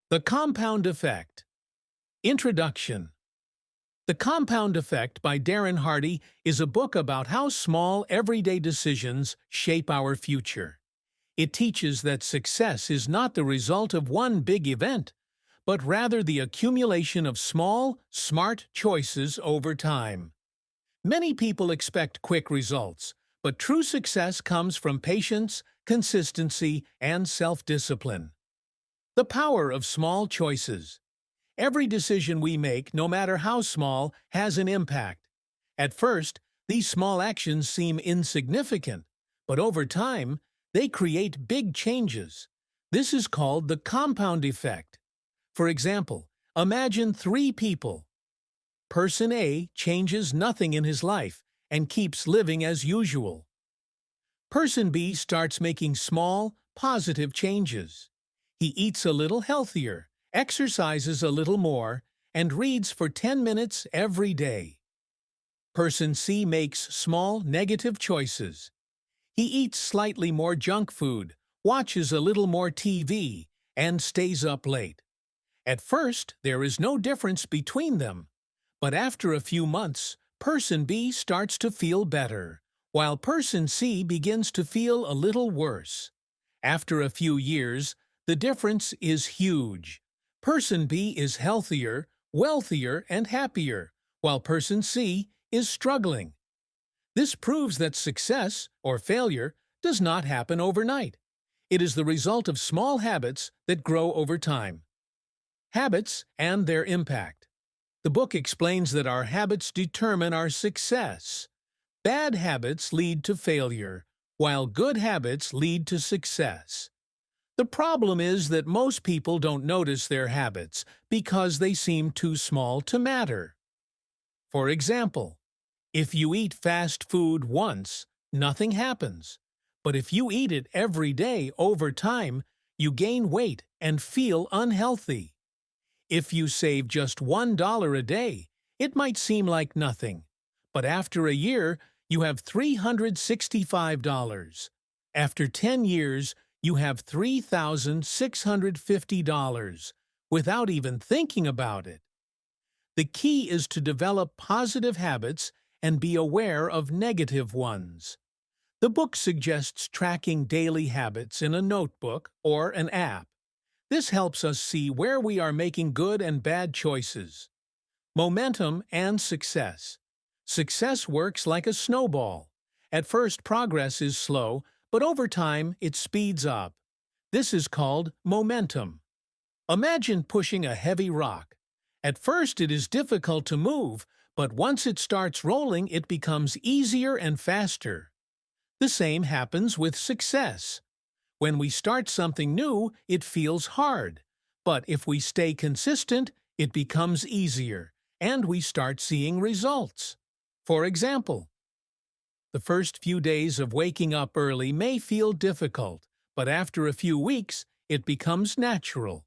The Compound Effect. Introduction. The Compound Effect by Darren Hardy is a book about how small, everyday decisions shape our future. It teaches that success is not the result of one big event, but rather the accumulation of small, smart choices over time. Many people expect quick results, but true success comes from patience, consistency, and self-discipline. The power of small choices. Every decision we make, no matter how small, has an impact. At first, these small actions seem insignificant, but over time, they create big changes. This is called the compound effect. For example, imagine three people. Person A changes nothing in his life and keeps living as usual. Person B starts making small, positive changes. He eats a little healthier, exercises a little more, and reads for 10 minutes every day. Person C makes small, negative choices. He eats slightly more junk food, watches a little more TV, and stays up late. At first, there is no difference between them. But after a few months, Person B starts to feel better, while Person C begins to feel a little worse. After a few years, the difference is huge. Person B is healthier, wealthier, and happier, while Person C is struggling. This proves that success, or failure, does not happen overnight. It is the result of small habits that grow over time. Habits and their impact. The book explains that our habits determine our success. Bad habits lead to failure, while good habits lead to success. The problem is that most people don't notice their habits because they seem too small to matter. For example, if you eat fast food once, nothing happens. But if you eat it every day over time, you gain weight and feel unhealthy. If you save just $1 a day, it might seem like nothing. But after a year, you have $365. After 10 years, you have $3,650 without even thinking about it. The key is to develop positive habits and be aware of negative ones. The book suggests tracking daily habits in a notebook or an app. This helps us see where we are making good and bad choices. Momentum and success. Success works like a snowball. At first, progress is slow, but over time, it speeds up. This is called momentum. Imagine pushing a heavy rock. At first, it is difficult to move, but once it starts rolling, it becomes easier and faster. The same happens with success. When we start something new, it feels hard. But if we stay consistent, it becomes easier, and we start seeing results. For example, the first few days of waking up early may feel difficult, but after a few weeks, it becomes natural.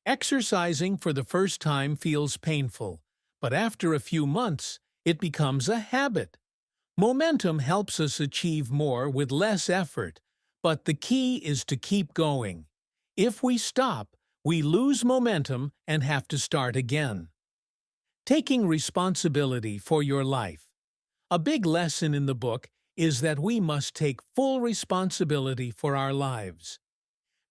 Exercising for the first time feels painful, but after a few months, it becomes a habit. Momentum helps us achieve more with less effort, but the key is to keep going. If we stop, we lose momentum and have to start again. Taking responsibility for your life. A big lesson in the book is that we must take full responsibility for our lives.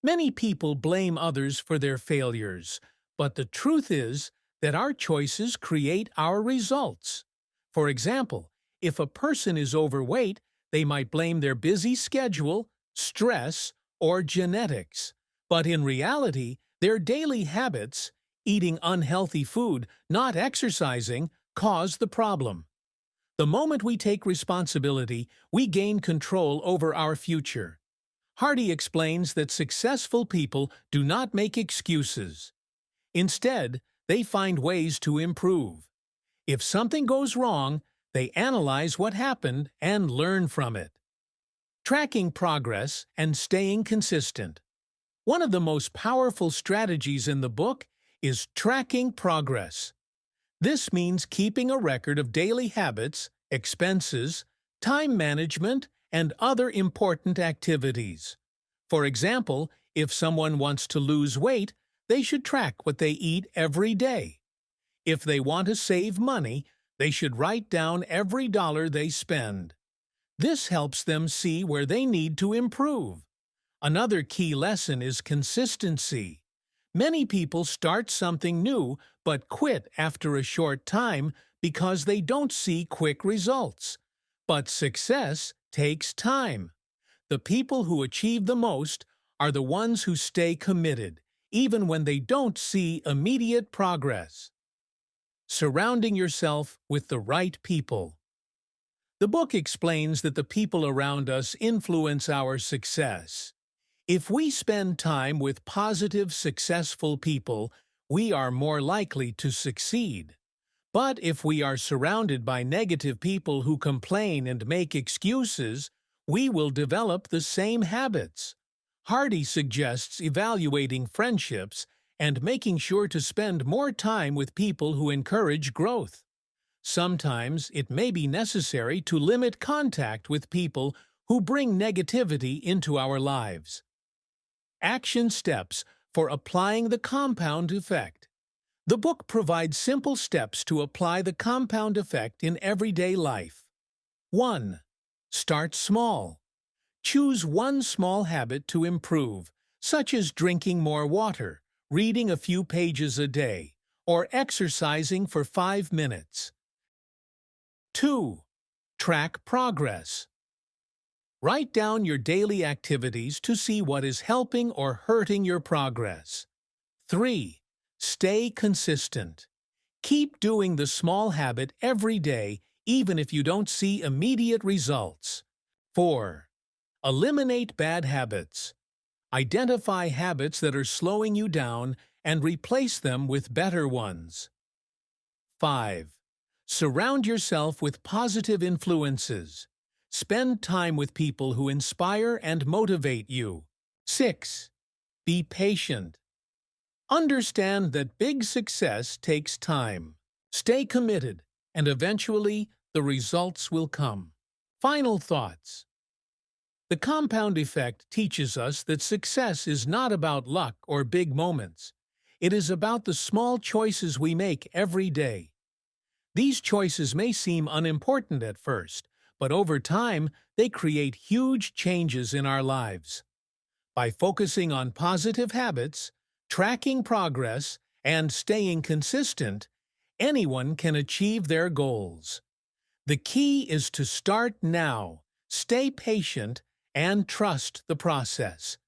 Many people blame others for their failures, but the truth is that our choices create our results. For example, if a person is overweight, they might blame their busy schedule, stress, or genetics. But in reality, their daily habits, eating unhealthy food, not exercising, cause the problem. The moment we take responsibility, we gain control over our future. Hardy explains that successful people do not make excuses. Instead, they find ways to improve. If something goes wrong, they analyze what happened and learn from it. Tracking progress and staying consistent. One of the most powerful strategies in the book is tracking progress. This means keeping a record of daily habits, expenses, time management, and other important activities. For example, if someone wants to lose weight, they should track what they eat every day. If they want to save money, they should write down every dollar they spend. This helps them see where they need to improve. Another key lesson is consistency. Many people start something new but quit after a short time because they don't see quick results. But success takes time. The people who achieve the most are the ones who stay committed, even when they don't see immediate progress. Surrounding yourself with the right people. The book explains that the people around us influence our success. If we spend time with positive, successful people, we are more likely to succeed. But if we are surrounded by negative people who complain and make excuses, we will develop the same habits. Hardy suggests evaluating friendships and making sure to spend more time with people who encourage growth. Sometimes it may be necessary to limit contact with people who bring negativity into our lives. Action steps for applying the compound effect. The book provides simple steps to apply the compound effect in everyday life. 1. Start small. Choose one small habit to improve, such as drinking more water, reading a few pages a day, or exercising for 5 minutes. 2. Track progress. Write down your daily activities to see what is helping or hurting your progress. 3. Stay consistent. Keep doing the small habit every day, even if you don't see immediate results. 4. Eliminate bad habits. Identify habits that are slowing you down and replace them with better ones. 5. Surround yourself with positive influences. Spend time with people who inspire and motivate you. 6. Be patient. Understand that big success takes time. Stay committed, and eventually the results will come. Final thoughts. The compound effect teaches us that success is not about luck or big moments. It is about the small choices we make every day. These choices may seem unimportant at first, but over time they create huge changes in our lives. By focusing on positive habits, tracking progress, and staying consistent, anyone can achieve their goals. The key is to start now, stay patient, and trust the process.